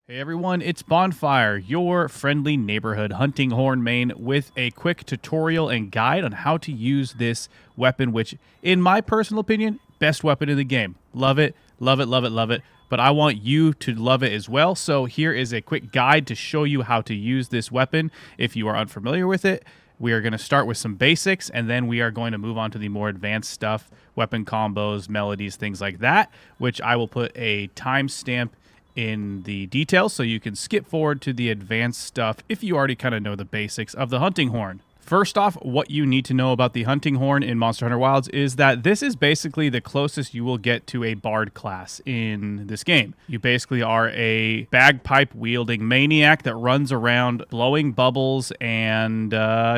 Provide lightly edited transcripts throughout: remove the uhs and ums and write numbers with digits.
Hey everyone, it's Bonfire, your friendly neighborhood hunting horn main with a quick tutorial and guide on how to use this weapon, which in my personal opinion, best weapon in the game. Love it, love it, love it, love it. But I want you to love it as well. So here is a quick guide to show you how to use this weapon if you are unfamiliar with it. We are going to start with some basics, and then we are going to move on to the more advanced stuff, weapon combos, melodies, things like that, which I will put a timestamp in the details so you can skip forward to the advanced stuff if you already kind of know the basics of the hunting horn. First off, what you need to know about the hunting horn in Monster Hunter Wilds is that this is basically the closest you will get to a bard class in this game. You basically are a bagpipe wielding maniac that runs around blowing bubbles and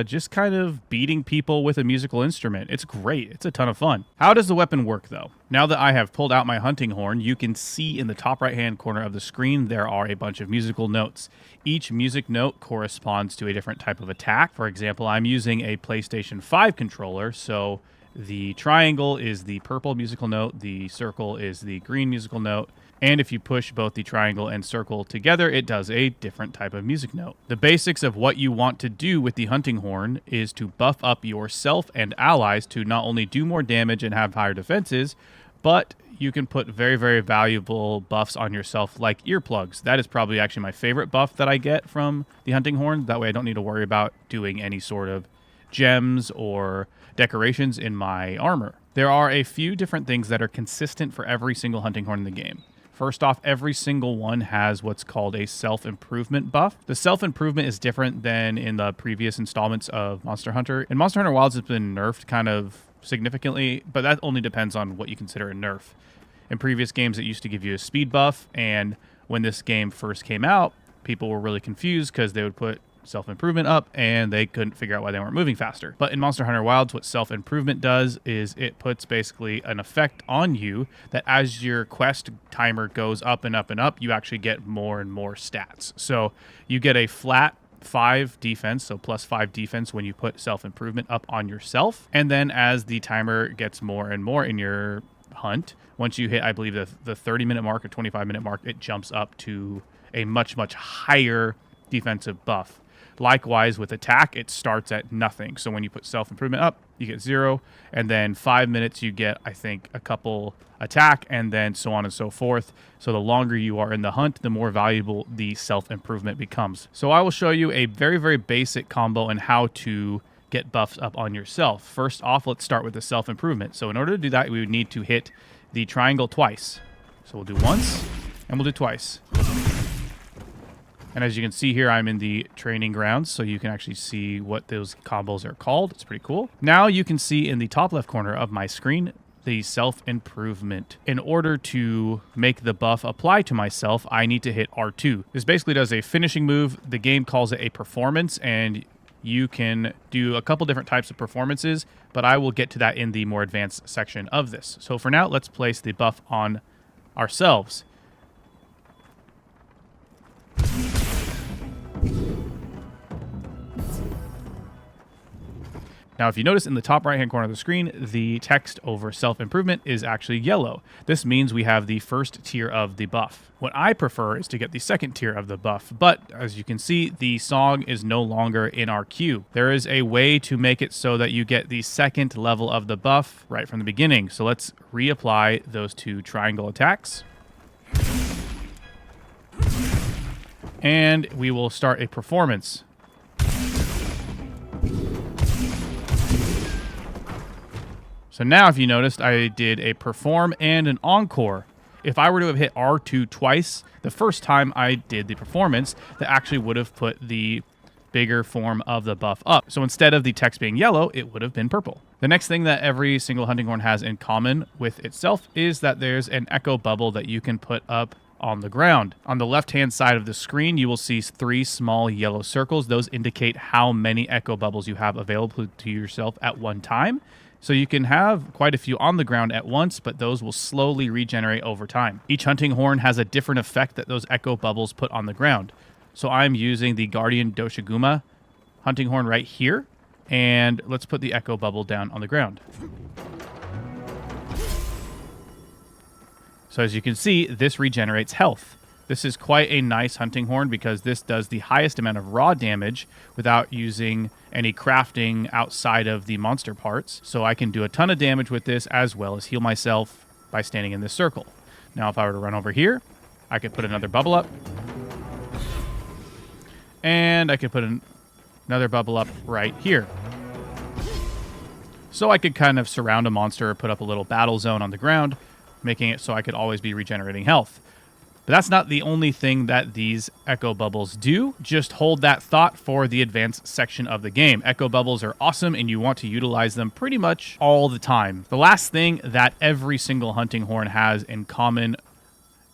just kind of beating people with a musical instrument. It's great. It's a ton of fun. How does the weapon work though? Now that I have pulled out my hunting horn, you can see in the top right-hand corner of the screen there are a bunch of musical notes. Each music note corresponds to a different type of attack. For example, I'm using a PlayStation 5 controller, so the triangle is the purple musical note, the circle is the green musical note, and if you push both the triangle and circle together, it does a different type of music note. The basics of what you want to do with the hunting horn is to buff up yourself and allies to not only do more damage and have higher defenses, but you can put very, very valuable buffs on yourself like earplugs. That is probably actually my favorite buff that I get from the hunting horn. That way I don't need to worry about doing any sort of gems or decorations in my armor. There are a few different things that are consistent for every single hunting horn in the game. First off, every single one has what's called a self-improvement buff. The self-improvement is different than in the previous installments of Monster Hunter. In Monster Hunter Wilds, it's been nerfed kind of significantly, but that only depends on what you consider a nerf. In previous games, it used to give you a speed buff, and when this game first came out, people were really confused because they would put self-improvement up and they couldn't figure out why they weren't moving faster. But in Monster Hunter Wilds, what self-improvement does is it puts basically an effect on you that as your quest timer goes up and up and up, you actually get more and more stats. So you get a flat 5 defense, so plus 5 defense when you put self-improvement up on yourself. And then as the timer gets more and more in your hunt, once you hit, I believe, the 30-minute mark or 25-minute mark, it jumps up to a much, much higher defensive buff. Likewise, with attack, it starts at nothing. So when you put self-improvement up, you get 0. And then 5 minutes, you get, I think, a couple attack, and then so on and so forth. So the longer you are in the hunt, the more valuable the self-improvement becomes. So I will show you a very, very basic combo and how to get buffs up on yourself. First off, let's start with the self-improvement. So in order to do that, we would need to hit the triangle twice. So we'll do once, and we'll do twice. And as you can see here, I'm in the training grounds, so you can actually see what those combos are called. It's pretty cool. Now you can see in the top left corner of my screen the self-improvement. In order to make the buff apply to myself, I need to hit R2. This basically does a finishing move. The game calls it a performance, and you can do a couple different types of performances, but I will get to that in the more advanced section of this. So for now, let's place the buff on ourselves. Now, if you notice in the top right-hand corner of the screen, the text over self-improvement is actually yellow. This means we have the first tier of the buff. What I prefer is to get the second tier of the buff, but as you can see, the song is no longer in our queue. There is a way to make it so that you get the second level of the buff right from the beginning. So let's reapply those 2 triangle attacks. And we will start a performance. So now if you noticed, I did a perform and an encore. If I were to have hit R2 twice, the first time I did the performance, that actually would have put the bigger form of the buff up. So instead of the text being yellow, it would have been purple. The next thing that every single hunting horn has in common with itself is that there's an echo bubble that you can put up on the ground. On the left-hand side of the screen, you will see 3 small yellow circles. Those indicate how many echo bubbles you have available to yourself at one time. So you can have quite a few on the ground at once, but those will slowly regenerate over time. Each hunting horn has a different effect that those echo bubbles put on the ground. So I'm using the Guardian Doshiguma hunting horn right here, and let's put the echo bubble down on the ground. So as you can see, this regenerates health. This is quite a nice hunting horn because this does the highest amount of raw damage without using any crafting outside of the monster parts. So I can do a ton of damage with this as well as heal myself by standing in this circle. Now, if I were to run over here, I could put another bubble up. And I could put another bubble up right here. So I could kind of surround a monster or put up a little battle zone on the ground, making it so I could always be regenerating health. But that's not the only thing that these echo bubbles do. Just hold that thought for the advanced section of the game. Echo bubbles are awesome and you want to utilize them pretty much all the time. The last thing that every single hunting horn has in common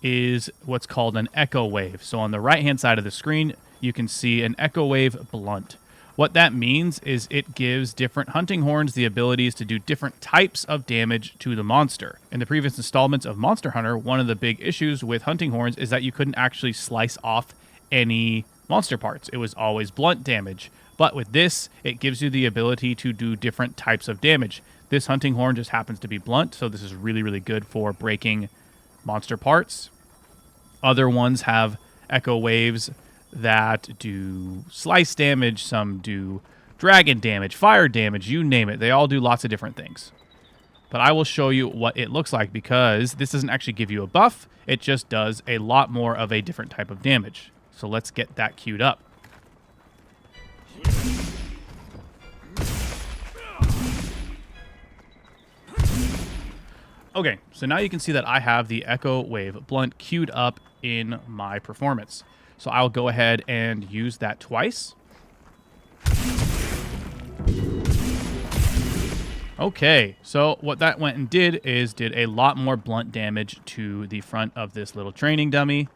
is what's called an echo wave. So on the right-hand side of the screen, you can see an echo wave blunt. What that means is it gives different hunting horns the abilities to do different types of damage to the monster. In the previous installments of Monster Hunter, one of the big issues with hunting horns is that you couldn't actually slice off any monster parts. It was always blunt damage. But with this, it gives you the ability to do different types of damage. This hunting horn just happens to be blunt, so this is really, really good for breaking monster parts. Other ones have echo waves that do slice damage, some do dragon damage, fire damage, you name it. They all do lots of different things. But I will show you what it looks like because this doesn't actually give you a buff. It just does a lot more of a different type of damage. So let's get that queued up. Okay, so now you can see that I have the Echo Wave Blunt queued up in my performance. So I'll go ahead and use that twice. Okay, so what that went and did is did a lot more blunt damage to the front of this little training dummy.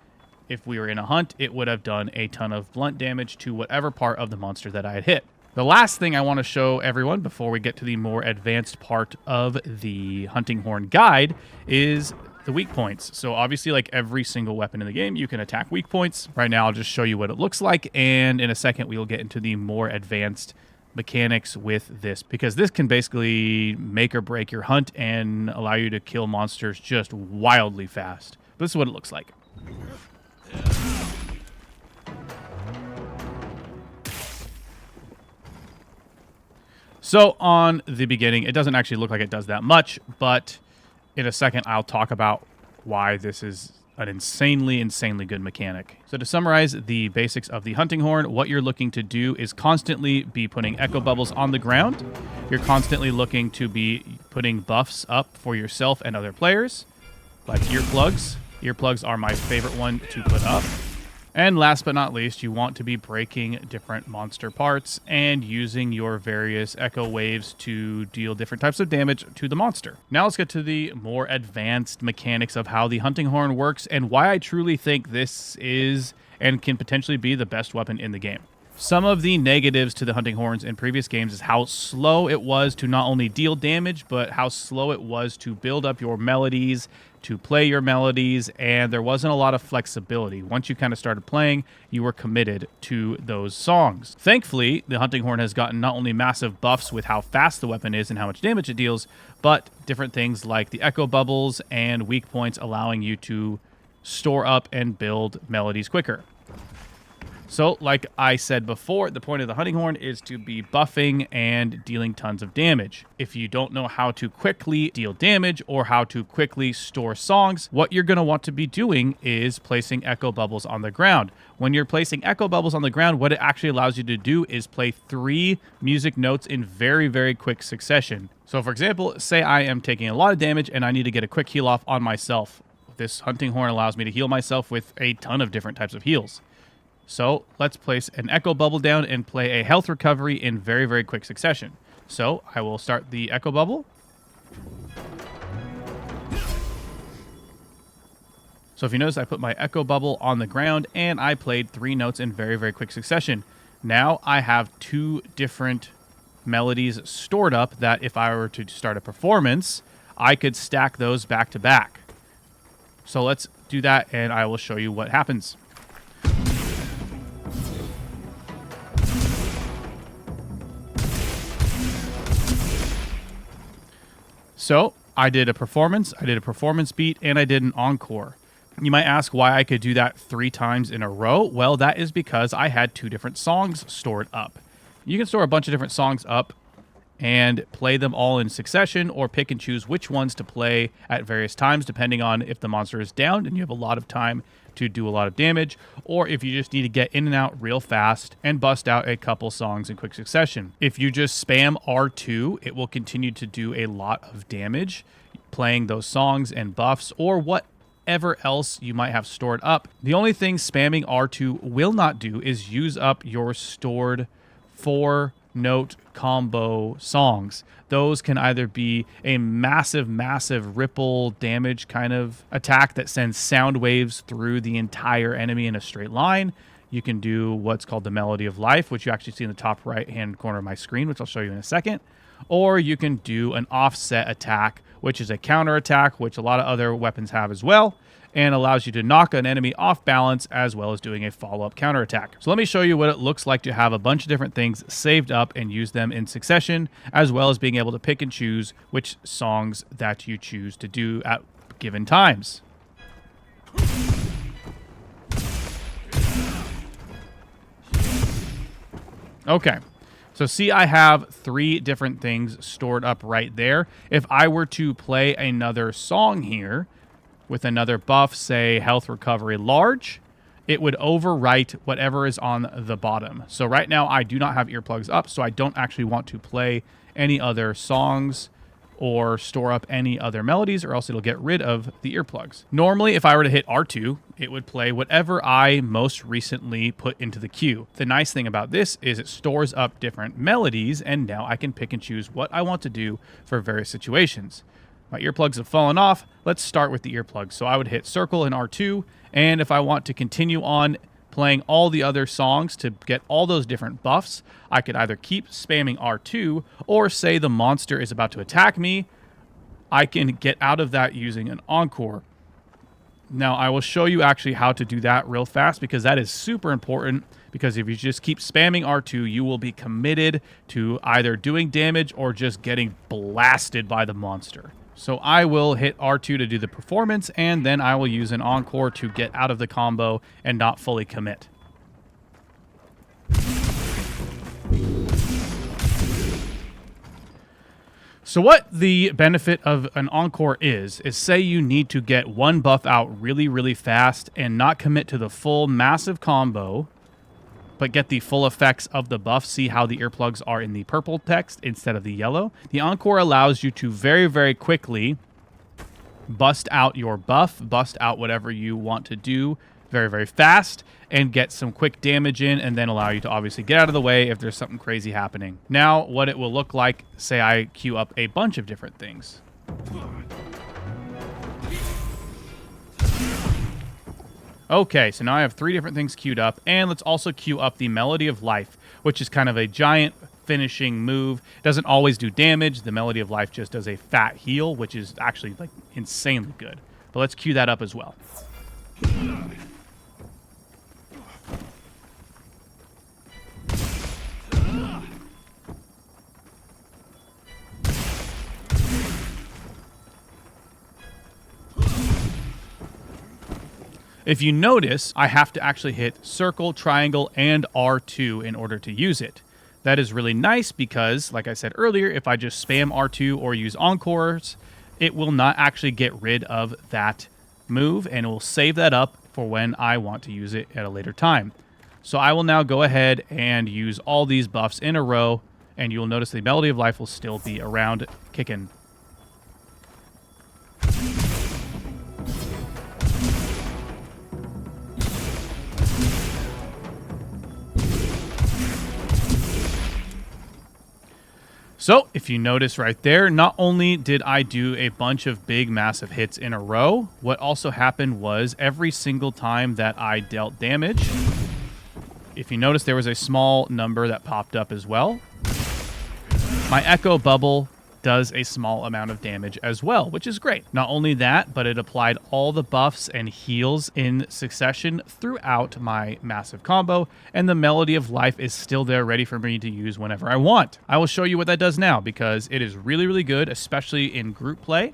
If we were in a hunt, it would have done a ton of blunt damage to whatever part of the monster that I had hit. The last thing I want to show everyone before we get to the more advanced part of the hunting horn guide is the weak points. So obviously, like every single weapon in the game, you can attack weak points. Right now, I'll just show you what it looks like, and in a second, we will get into the more advanced mechanics with this, because this can basically make or break your hunt and allow you to kill monsters just wildly fast. But this is what it looks like. So on the beginning, it doesn't actually look like it does that much, but in a second, I'll talk about why this is an insanely good mechanic. So to summarize the basics of the hunting horn, what you're looking to do is constantly be putting echo bubbles on the ground. You're constantly looking to be putting buffs up for yourself and other players, like earplugs. Earplugs are my favorite one to put up. And last but not least, you want to be breaking different monster parts and using your various echo waves to deal different types of damage to the monster. Now let's get to the more advanced mechanics of how the hunting horn works and why I truly think this is and can potentially be the best weapon in the game. Some of the negatives to the hunting horns in previous games is how slow it was to not only deal damage, but how slow it was to build up your melodies, to play your melodies, and there wasn't a lot of flexibility. Once you kind of started playing, you were committed to those songs. Thankfully, the hunting horn has gotten not only massive buffs with how fast the weapon is and how much damage it deals, but different things like the echo bubbles and weak points allowing you to store up and build melodies quicker. So, like I said before, the point of the hunting horn is to be buffing and dealing tons of damage. If you don't know how to quickly deal damage or how to quickly store songs, what you're going to want to be doing is placing echo bubbles on the ground. When you're placing echo bubbles on the ground, what it actually allows you to do is play 3 music notes in very quick succession. So, for example, say I am taking a lot of damage and I need to get a quick heal off on myself. This hunting horn allows me to heal myself with a ton of different types of heals. So let's place an echo bubble down and play a health recovery in very quick succession. So I will start the echo bubble. So if you notice, I put my echo bubble on the ground and I played 3 notes in very quick succession. Now I have 2 different melodies stored up that if I were to start a performance, I could stack those back to back. So let's do that and I will show you what happens. So I did a performance beat, and I did an encore. You might ask why I could do that 3 times in a row. Well, that is because I had 2 different songs stored up. You can store a bunch of different songs up and play them all in succession, or pick and choose which ones to play at various times, depending on if the monster is down and you have a lot of time to do a lot of damage, or if you just need to get in and out real fast and bust out a couple songs in quick succession. If you just spam R2, it will continue to do a lot of damage, playing those songs and buffs, or whatever else you might have stored up. The only thing spamming R2 will not do is use up your stored 4-note combo songs. Those can either be a massive ripple damage kind of attack that sends sound waves through the entire enemy in a straight line. You can do what's called the Melody of Life, which you actually see in the top right-hand corner of my screen, which I'll show you in a second. Or you can do an offset attack, which is a counter attack, which a lot of other weapons have as well, and allows you to knock an enemy off balance as well as doing a follow-up counterattack. So let me show you what it looks like to have a bunch of different things saved up and use them in succession, as well as being able to pick and choose which songs that you choose to do at given times. Okay. So see, I have 3 different things stored up right there. If I were to play another song here with another buff, say health recovery large, it would overwrite whatever is on the bottom. So right now I do not have earplugs up, so I don't actually want to play any other songs or store up any other melodies, or else it'll get rid of the earplugs. Normally, if I were to hit R2, it would play whatever I most recently put into the queue. The nice thing about this is it stores up different melodies, and now I can pick and choose what I want to do for various situations. My earplugs have fallen off. Let's start with the earplugs. So I would hit circle in R2, and if I want to continue on playing all the other songs to get all those different buffs, I could either keep spamming R2, or say the monster is about to attack me, I can get out of that using an encore. Now, I will show you actually how to do that real fast, because that is super important, because if you just keep spamming R2, you will be committed to either doing damage or just getting blasted by the monster. So I will hit R2 to do the performance, and then I will use an encore to get out of the combo and not fully commit. So what the benefit of an encore is say you need to get one buff out really fast and not commit to the full massive combo, but get the full effects of the buff. See how the earplugs are in the purple text instead of the yellow. The encore allows you to very quickly bust out your buff, bust out whatever you want to do very fast, and get some quick damage in, and then allow you to obviously get out of the way if there's something crazy happening. Now, what it will look like, say I queue up a bunch of different things. Okay, so now I have 3 different things queued up, and let's also queue up the Melody of Life, which is kind of a giant finishing move. It doesn't always do damage. The Melody of Life just does a fat heal, which is actually like insanely good. But let's queue that up as well. If you notice, I have to actually hit circle, triangle, and R2 in order to use it. That is really nice because, like I said earlier, if I just spam R2 or use encores, it will not actually get rid of that move, and it will save that up for when I want to use it at a later time. So I will now go ahead and use all these buffs in a row, and you'll notice the Melody of Life will still be around kicking. So, if you notice right there, not only did I do a bunch of big, massive hits in a row, what also happened was every single time that I dealt damage, if you notice, there was a small number that popped up as well. My Echo Bubble does a small amount of damage as well, which is great. Not only that, but it applied all the buffs and heals in succession throughout my massive combo, and the Melody of Life is still there ready for me to use whenever I want. I will show you what that does now, because it is really good, especially in group play.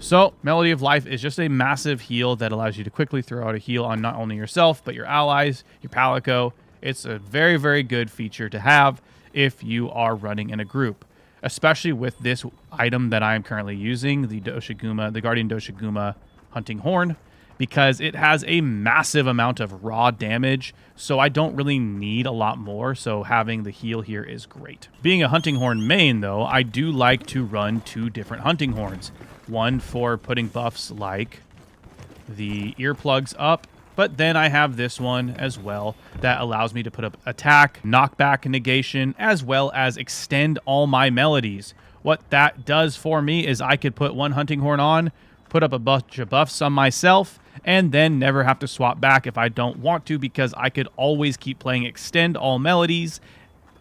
So, Melody of Life is just a massive heal that allows you to quickly throw out a heal on not only yourself, but your allies, your Palico. It's a very, very good feature to have if you are running in a group, especially with this item that I am currently using, the Guardian Doshiguma Hunting Horn, because it has a massive amount of raw damage, so I don't really need a lot more, so having the heal here is great. Being a Hunting Horn main, though, I do like to run 2 different Hunting Horns. One for putting buffs like the earplugs up, but then I have this one as well that allows me to put up attack, knockback, negation, as well as extend all my melodies. What that does for me is I could put one Hunting Horn on, put up a bunch of buffs on myself, and then never have to swap back if I don't want to, because I could always keep playing extend all melodies,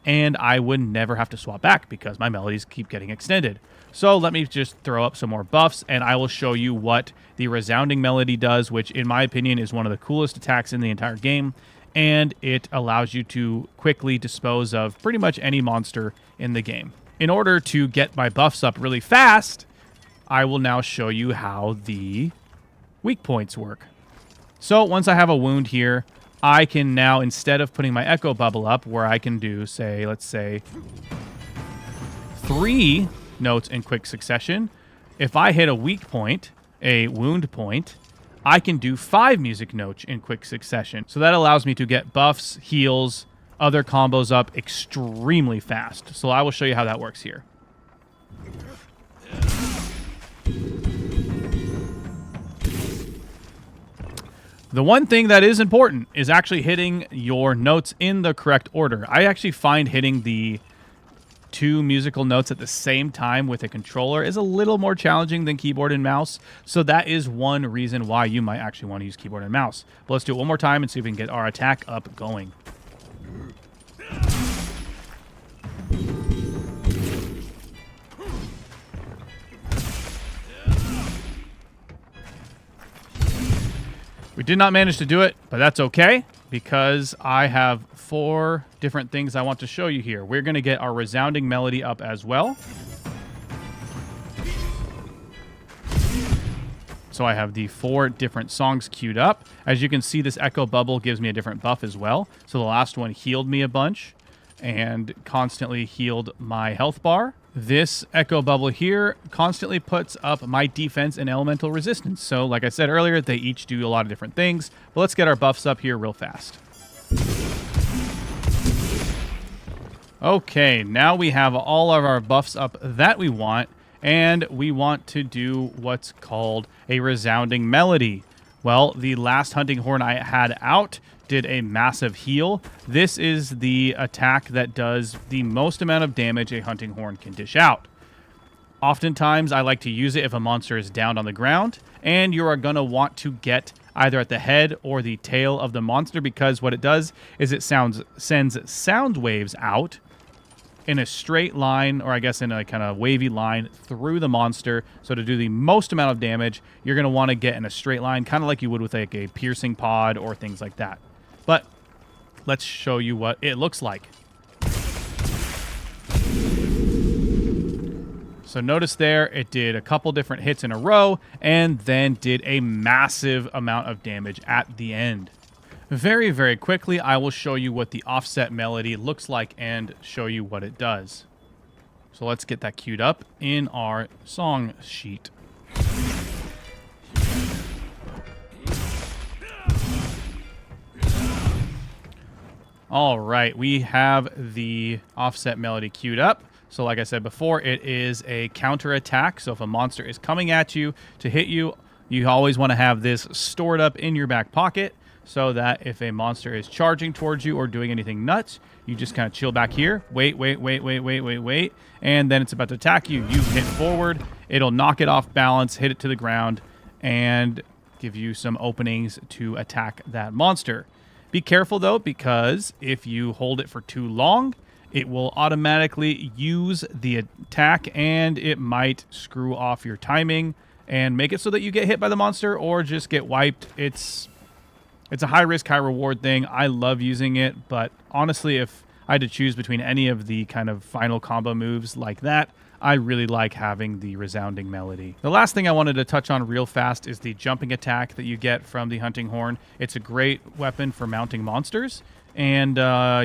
and I would never have to swap back because my melodies keep getting extended. So let me just throw up some more buffs, and I will show you what the Resounding Melody does, which in my opinion is one of the coolest attacks in the entire game, and it allows you to quickly dispose of pretty much any monster in the game. In order to get my buffs up really fast, I will now show you how the weak points work. So once I have a wound here, I can now, instead of putting my Echo Bubble up, where I can do, say, let's say, 3 notes in quick succession, if I hit a weak point, a wound point, I can do 5 music notes in quick succession. So that allows me to get buffs, heals, other combos up extremely fast. So I will show you how that works here. The one thing that is important is actually hitting your notes in the correct order. I actually find hitting the 2 musical notes at the same time with a controller is a little more challenging than keyboard and mouse. So that is one reason why you might actually want to use keyboard and mouse. But let's do it one more time and see if we can get our attack up going. We did not manage to do it, but that's okay, because I have 4 different things I want to show you here. We're going to get our Resounding Melody up as well. So I have the 4 different songs queued up. As you can see, this Echo Bubble gives me a different buff as well. So the last one healed me a bunch and constantly healed my health bar. This Echo Bubble here constantly puts up my defense and elemental resistance. So like I said earlier, they each do a lot of different things. But let's get our buffs up here real fast. Okay, now we have all of our buffs up that we want, and we want to do what's called a Resounding Melody. Well, the last Hunting Horn I had out did a massive heal. This is the attack that does the most amount of damage a Hunting Horn can dish out. Oftentimes, I like to use it if a monster is down on the ground, and you are going to want to get either at the head or the tail of the monster, because what it does is it sends sound waves out in a straight line, or I guess in a kind of wavy line through the monster. So to do the most amount of damage, you're going to want to get in a straight line, kind of like you would with like a piercing pod or things like that. But let's show you what it looks like. So notice there, it did a couple different hits in a row and then did a massive amount of damage at the end. Very, very quickly, I will show you what the offset melody looks like and show you what it does. So let's get that queued up in our song sheet. All right, we have the offset melody queued up. So like I said before, it is a counter attack. So if a monster is coming at you to hit you, you always want to have this stored up in your back pocket, so that if a monster is charging towards you or doing anything nuts, you just kind of chill back here, wait, and then it's about to attack you. You hit forward, it'll knock it off balance, hit it to the ground, and give you some openings to attack that monster. Be careful, though, because if you hold it for too long, it will automatically use the attack, and it might screw off your timing and make it so that you get hit by the monster or just get wiped. It's a high-risk, high-reward thing. I love using it, but honestly, if I had to choose between any of the kind of final combo moves like that, I really like having the resounding melody. The last thing I wanted to touch on real fast is the jumping attack that you get from the hunting horn. It's a great weapon for mounting monsters, and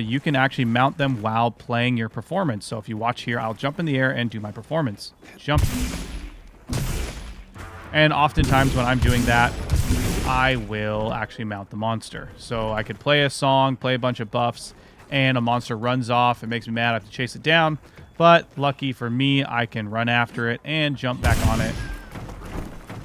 you can actually mount them while playing your performance. So if you watch here, I'll jump in the air and do my performance. Jump. And oftentimes when I'm doing that, I will actually mount the monster. So I could play a song, play a bunch of buffs, and a monster runs off. It makes me mad. I have to chase it down. But lucky for me, I can run after it and jump back on it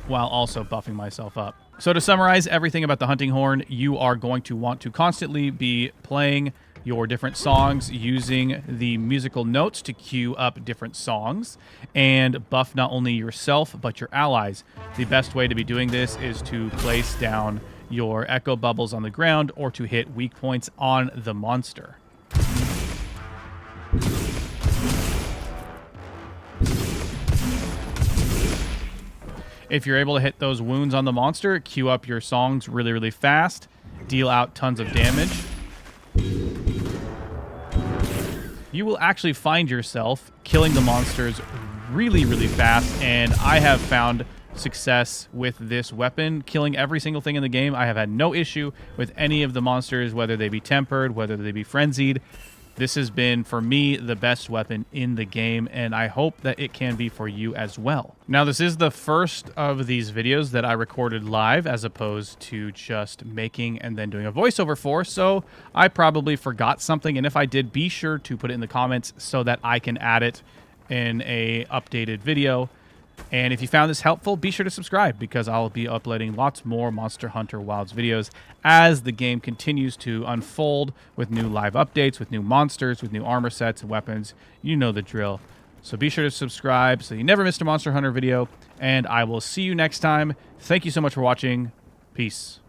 while also buffing myself up. So to summarize everything about the hunting horn, you are going to want to constantly be playing your different songs using the musical notes to cue up different songs and buff not only yourself but your allies. The best way to be doing this is to place down your echo bubbles on the ground or to hit weak points on the monster. If you're able to hit those wounds on the monster, queue up your songs really, really fast, deal out tons of damage. You will actually find yourself killing the monsters really, really fast, and I have found success with this weapon, killing every single thing in the game. I have had no issue with any of the monsters, whether they be tempered, whether they be frenzied. This has been, for me, the best weapon in the game, and I hope that it can be for you as well. Now, this is the first of these videos that I recorded live as opposed to just making and then doing a voiceover for, so I probably forgot something, and if I did, be sure to put it in the comments so that I can add it in a updated video. And if you found this helpful, be sure to subscribe because I'll be uploading lots more Monster Hunter Wilds videos as the game continues to unfold with new live updates, with new monsters, with new armor sets and weapons. You know the drill. So be sure to subscribe so you never miss a Monster Hunter video, and I will see you next time. Thank you so much for watching. Peace.